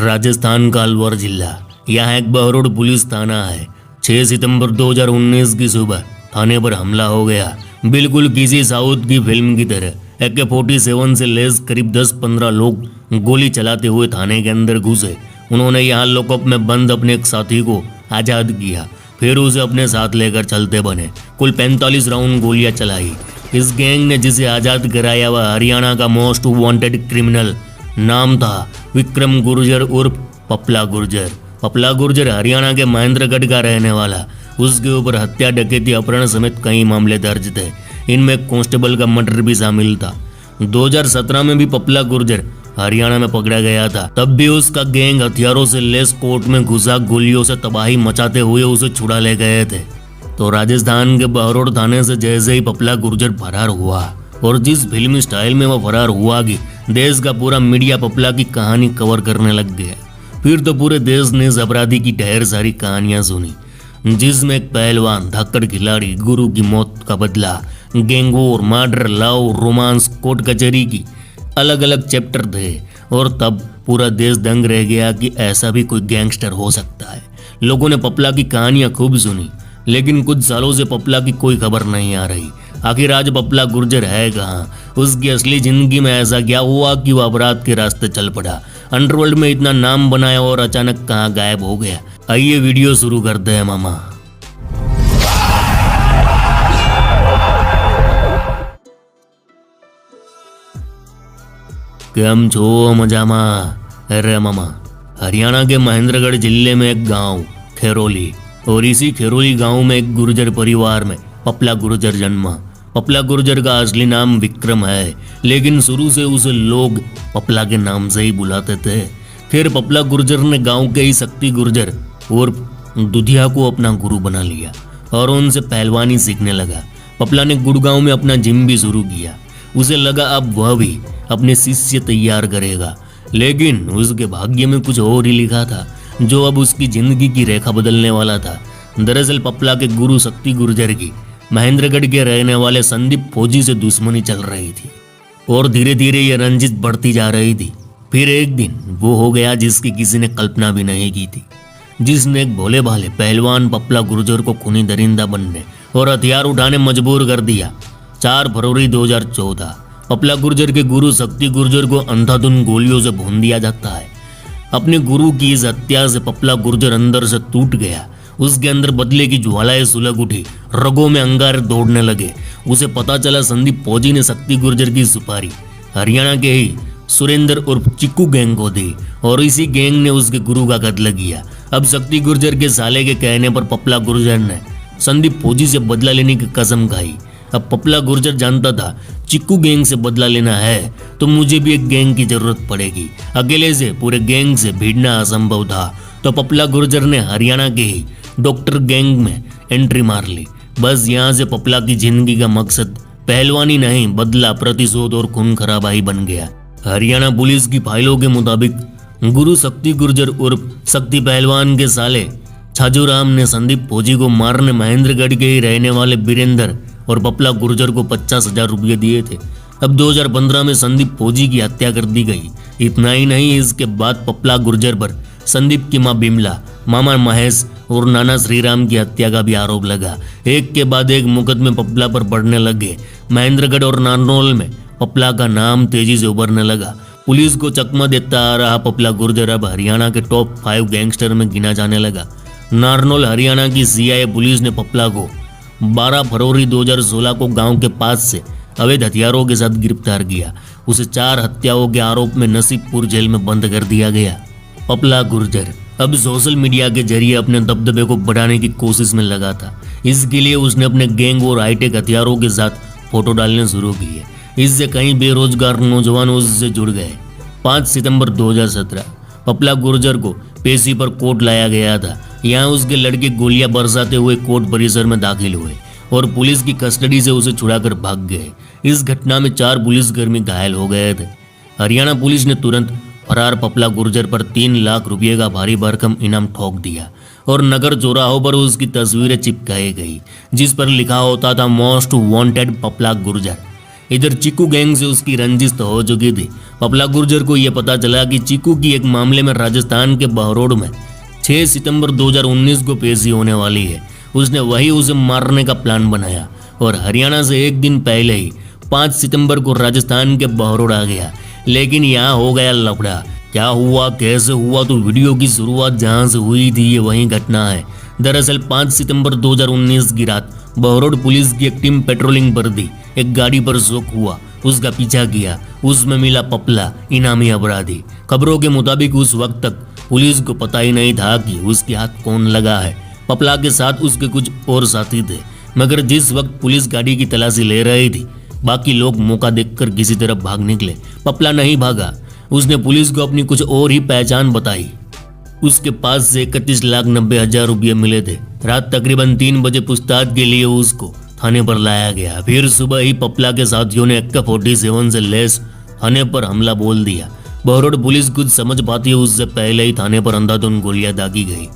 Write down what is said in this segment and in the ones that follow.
राजस्थान का अलवर जिला, यहाँ एक बहरोड पुलिस थाना है। 6 सितंबर 2019 की सुबह थाने पर हमला हो गया, बिल्कुल किसी साउथ की फिल्म की तरह। AK-47 से लेस करीब 10-15 लोग गोली चलाते हुए थाने के अंदर घुसे। उन्होंने यहाँ लॉकअप में बंद अपने एक साथी को आज़ाद किया, फिर उसे अपने साथ लेकर चलते बने। कुल 45 राउंड गोलियां चलाई। इस गैंग ने जिसे आज़ाद कराया वह हरियाणा का मोस्ट वांटेड क्रिमिनल, नाम था विक्रम गुर्जर उर्फ पपला गुर्जर। पपला गुर्जर हरियाणा के महेंद्रगढ़ का रहने वाला। उसके ऊपर हत्या, डकैती, अपहरण समेत कई मामले दर्ज थे। इनमें एक कांस्टेबल का मर्डर भी शामिल था। 2017 में भी पपला गुर्जर हरियाणा में पकड़ा गया था। तब भी उसका गैंग हथियारों से लेस कोर्ट में घुसा गोलियों से तबाही मचाते हुए उसे छुड़ा ले गए थे। तो राजस्थान के बहरोड थाने से जैसे ही पपला गुर्जर फरार हुआ, और जिस फिल्मी स्टाइल में वह फरार हुआ कि देश का पूरा मीडिया पपला की कहानी कवर करने लग गया। फिर तो पूरे देश ने इस अपराधी की ढेर सारी कहानियां सुनी, जिसमें एक पहलवान, धाकड़ खिलाड़ी, गुरु की मौत का बदला, gangwar, murder, love, romance, court कचहरी की अलग अलग चैप्टर थे। और तब पूरा देश दंग रह गया कि ऐसा भी कोई गैंगस्टर हो सकता है। लोगों ने पपला की कहानियां खूब सुनी, लेकिन कुछ सालों से पपला की कोई खबर नहीं आ रही। आखिर आज पपला गुर्जर है कहाँ? उसकी असली जिंदगी में ऐसा क्या हुआ कि वह अपराध के रास्ते चल पड़ा, अंडरवर्ल्ड में इतना नाम बनाया और अचानक कहाँ गायब हो गया? आइए वीडियो शुरू करते हैं मामा। केम छो मजामा? अरे मामा, हरियाणा के महेंद्रगढ़ जिले में एक गांव खेरोली, और इसी खेरोली गांव में एक गुर्जर परिवार में पपला गुर्जर जन्मा। पपला गुर्जर का असली नाम विक्रम है, लेकिन शुरू से उसे लोग पपला के नाम से ही बुलाते थे। फिर पपला गुर्जर ने गांव के ही शक्ति गुर्जर और दुधिया को अपना गुरु बना लिया और उनसे पहलवानी सीखने लगा। पपला ने गुड़गांव में अपना जिम भी शुरू किया। उसे लगा अब वह भी अपने शिष्य तैयार करेगा, लेकिन उसके भाग्य में कुछ और ही लिखा था, जो अब उसकी जिंदगी की रेखा बदलने वाला था। दरअसल पपला के गुरु शक्ति गुर्जर की महेंद्रगढ़ के रहने वाले संदीप फौजी से दुश्मनी चल रही थी, और धीरे धीरे ये रंजिश बढ़ती जा रही थी। फिर एक दिन वो हो गया जिसकी किसी ने कल्पना भी नहीं की थी, जिसने एक भोले भाले पहलवान पपला गुर्जर को खूनी दरिंदा बनने और हथियार उठाने मजबूर कर दिया। 4 फरवरी 2014 पपला गुर्जर के गुरु शक्ति गुर्जर को अंधाधुंध गोलियों से भून दिया जाता है। अपने गुरु की इस हत्या से पपला गुर्जर अंदर से टूट गया। उसके अंदर बदले की ज्वालाएं सुलग उठी, रगों में अंगारे दौड़ने लगे। उसे पता चला संदीप फौजी ने शक्ति गुर्जर की सुपारी हरियाणा के ही सुरेंद्र उर्फ चिक्कू गैंग को दी, और इसी गैंग ने उसके गुरु का कत्ल किया। अब शक्ति गुर्जर के साले के कहने पर पपला गुर्जर ने संदीप फौजी से बदला लेने की कसम खाई। अब पपला गुर्जर जानता था चिक्कू गैंग से बदला लेना है तो मुझे भी एक गैंग की जरूरत पड़ेगी। अकेले से पूरे गैंग से भिड़ना असंभव था। तो पपला गुर्जर ने हरियाणा के ही डॉक्टर गैंग में एंट्री मार ली। बस यहाँ से पपला की जिंदगी का मकसद पहलवानी नहीं, बदला, प्रतिशोध और खून खराबाही बन गया। हरियाणा पुलिस की फाइलों के मुताबिक गुरु शक्ति गुर्जर उर्फ शक्ति पहलवान के साले छाजूराम ने संदीप फौजी को मारने महेंद्रगढ़ के ही रहने वाले बीरेंद्र और पपला गुर्जर को 50,000 रुपये दिए थे। अब 2015 में संदीप फौजी की हत्या कर दी गई। इतना ही नहीं, इसके बाद पपला गुर्जर पर संदीप की मां बिमला, मामा महेश और नाना श्रीराम की हत्या का भी आरोप लगा। एक के बाद एक मुकदमे पपला पर बढ़ने लगे। महेंद्रगढ़ और नारनौल में पपला का नाम तेजी से उभरने लगा। पुलिस को चकमा देता आ रहा पपला गुर्जर अब हरियाणा के टॉप 5 गैंगस्टर में गिना जाने लगा। नारनौल हरियाणा की CIA पुलिस ने पपला को 12 फरवरी 2016 को गांव के पास से अवैध हथियारों के साथ गिरफ्तार किया। उसे 4 हत्याओं के आरोप में नसीबपुर जेल में बंद कर दिया गया। पपला गुर्जर अब सोशल मीडिया के जरिए अपने दबदबे को बढ़ाने की कोशिश में लगा था। इसके लिए उसने अपने गैंग और हाईटेक हथियारों के साथ फोटो डालने शुरू किए। इससे कई बेरोजगार नौजवान उससे जुड़ गए। 5 सितंबर 2017 पपला गुर्जर को पेशी पर कोर्ट लाया गया था। यहाँ उसके लड़के गोलियां बरसाते हुए कोर्ट परिसर में दाखिल हुए और पुलिस की कस्टडी से उसे छुड़ाकर भाग गए। इस घटना में 4 पुलिसकर्मी घायल हो गए थे। हरियाणा पुलिस ने तुरंत फरार पपला गुर्जर पर 3 लाख रुपये का भारी भरकम इनाम ठोक दिया और नगर चौराहों पर उसकी तस्वीरें चिपकाई गई, जिस पर लिखा होता था मोस्ट वांटेड पपला गुर्जर। इधर चीकू गैंग से उसकी रंजिश तो हो चुकी थी। पपला गुर्जर को यह पता चला कि चीकू की एक मामले में राजस्थान के बहरोड में 6 सितंबर 2019 को पेशी होने वाली है। उसने वही उसे मारने का प्लान बनाया और हरियाणा से एक दिन पहले ही 5 सितंबर को राजस्थान के बहरोड आ गया। लेकिन यहाँ हो गया लफड़ा। क्या हुआ, कैसे हुआ, तो वीडियो की शुरुआत जहाँ से हुई थी ये वही घटना है। दरअसल 5 सितंबर 2019 की रात बहरोड पुलिस की एक टीम पेट्रोलिंग पर थी। एक गाड़ी पर शौक हुआ, उसका पीछा किया। उसमें मिला पपला, इनामी अपराधी। खबरों के मुताबिक उस वक्त तक पुलिस को पता ही नहीं था कि उसके हाथ कौन लगा है। पपला के साथ उसके कुछ और साथी थे, मगर जिस वक्त पुलिस गाड़ी की तलाशी ले रही थी बाकी लोग मौका देखकर किसी तरफ भाग निकले। पपला नहीं भागा, उसने पुलिस को अपनी कुछ और ही पहचान बताई। उसके पास से 31,90,000 रुपये मिले थे। रात तकरीबन 3 बजे पूछताछ के लिए उसको थाने पर लाया गया। फिर सुबह ही पपला के साथियों ने AK-47 से लैस थाने पर हमला बोल दिया। बहरोड पुलिस कुछ समझ पाती है उससे पहले ही थाने पर अंधाधुंध गोलियां दागी गई।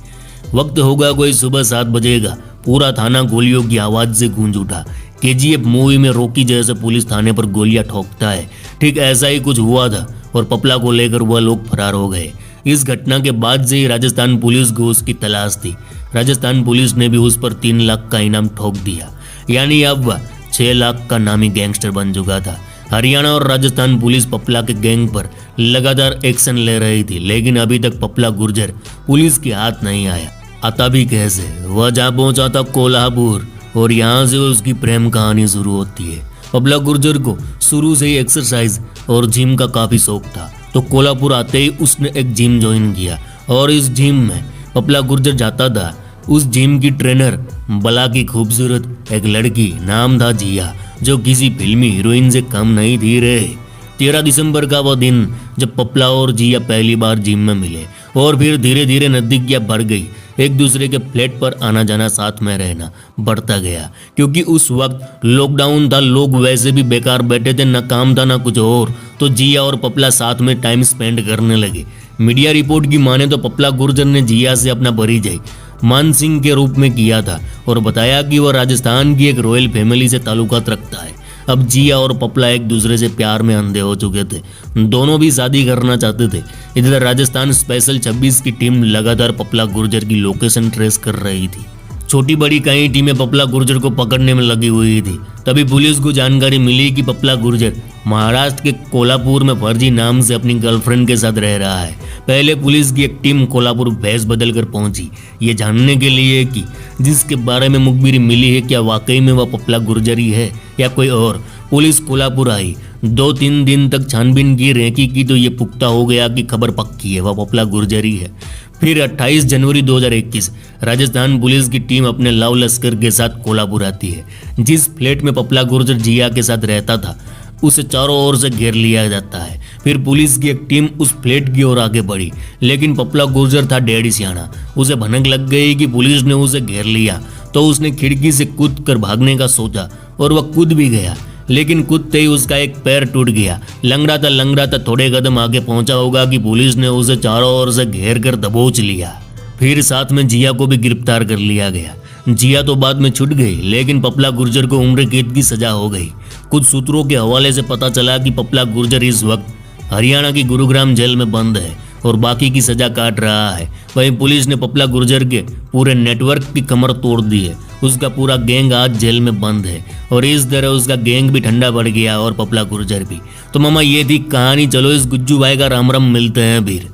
वक्त होगा कोई सुबह 7 बजे का। पूरा थाना गोलियों की आवाज से गूंज उठा। KGF मूवी में रॉकी जैसे पुलिस थाने पर गोलियां ठोकता है, ठीक ऐसा ही कुछ हुआ था और पपला को लेकर वह लोग फरार हो गए। इस घटना के बाद से ही राजस्थान पुलिस को उसकी तलाश थी। राजस्थान पुलिस ने भी उस पर 3 लाख का इनाम ठोक दिया, यानी अब वह 6 लाख का नामी गैंगस्टर बन चुका था। हरियाणा और राजस्थान पुलिस पपला के गैंग पर लगातार एक्शन ले रही थी, लेकिन अभी तक पपला गुर्जर पुलिस के हाथ नहीं आया। आता भी कैसे? वह जा पहुंचा था कोल्हापुर और यहाँ से उसकी प्रेम कहानी शुरू होती है। पपला गुर्जर को शुरू से ही एक्सरसाइज और जिम का काफी शौक था, तो कोल्हापुर आते ही उसने एक जिम ज्वाइन किया और इस जिम में पपला गुर्जर जाता था। उस जिम की ट्रेनर बला की खूबसूरत एक लड़की, नाम था जिया, जो किसी फिल्मी हीरोइन से कम नहीं थी रे। 13 दिसंबर का वह दिन जब पपला और जिया पहली बार जिम में मिले और फिर धीरे धीरे नजदीकियां बढ़ गई। एक दूसरे के फ्लैट पर आना जाना, साथ में रहना बढ़ता गया, क्योंकि उस वक्त लॉकडाउन था। लोग वैसे भी बेकार बैठे थे, न काम था न कुछ और, तो जिया और पपला साथ में टाइम स्पेंड करने लगे। मीडिया रिपोर्ट की माने तो पपला गुर्जर ने जिया से अपना परिचय मान सिंह के रूप में किया था और बताया कि वह राजस्थान की एक रॉयल फैमिली से ताल्लुकात रखता है। अब जिया और पपला एक दूसरे से प्यार में अंधे हो चुके थे। दोनों भी शादी करना चाहते थे। इधर राजस्थान स्पेशल 26 की टीम लगातार पपला गुर्जर की लोकेशन ट्रेस कर रही थी। छोटी बड़ी कई टीमें पपला गुर्जर को पकड़ने में लगी हुई थी। तभी पुलिस को जानकारी मिली कि पपला गुर्जर महाराष्ट्र के कोल्हापुर में फर्जी नाम से अपनी गर्लफ्रेंड के साथ रह रहा है। पहले पुलिस की एक टीम कोल्हापुर भेष बदल कर पहुंची, ये जानने के लिए कि जिसके बारे में मुखबिरी मिली है क्या वाकई में वह पपला गुर्जर ही है या कोई और। पुलिस कोल्हापुर आई, 2-3 दिन तक छानबीन की, रेकी की, तो ये पुख्ता हो गया कि खबर पक्की है, वह पपला गुर्जर ही है। फिर 28 जनवरी 2021 राजस्थान पुलिस की टीम अपने लव लश्कर के साथ कोल्हापुर आती है। जिस फ्लैट में पपला गुर्जर जिया के साथ रहता था उसे चारों ओर से घेर लिया जाता है। फिर पुलिस की एक टीम उस फ्लैट की ओर आगे बढ़ी, लेकिन पपला गुर्जर था डेढ़ सियाना। उसे भनक लग गई कि पुलिस ने उसे घेर लिया, तो उसने खिड़की से कूद कर भागने का सोचा और वह कूद भी गया, लेकिन कूदते ही उसका एक पैर टूट गया। लंगड़ाता थोड़े कदम आगे पहुंचा होगा कि पुलिस ने उसे चारों ओर से घेर कर दबोच लिया। फिर साथ में जिया को भी गिरफ्तार कर लिया गया। जिया तो बाद में छूट गई, लेकिन पपला गुर्जर को उम्र कैद की सजा हो गई। कुछ सूत्रों के हवाले से पता चला कि पपला गुर्जर इस वक्त हरियाणा की गुरुग्राम जेल में बंद है और बाकी की सजा काट रहा है। वहीं पुलिस ने पपला गुर्जर के पूरे नेटवर्क की कमर तोड़ दी है। उसका पूरा गैंग आज जेल में बंद है और इस तरह उसका गैंग भी ठंडा पड़ गया और पपला गुर्जर भी। तो मामा ये थी कहानी। चलो इस गुज्जू भाई का राम राम मिलते हैं फिर।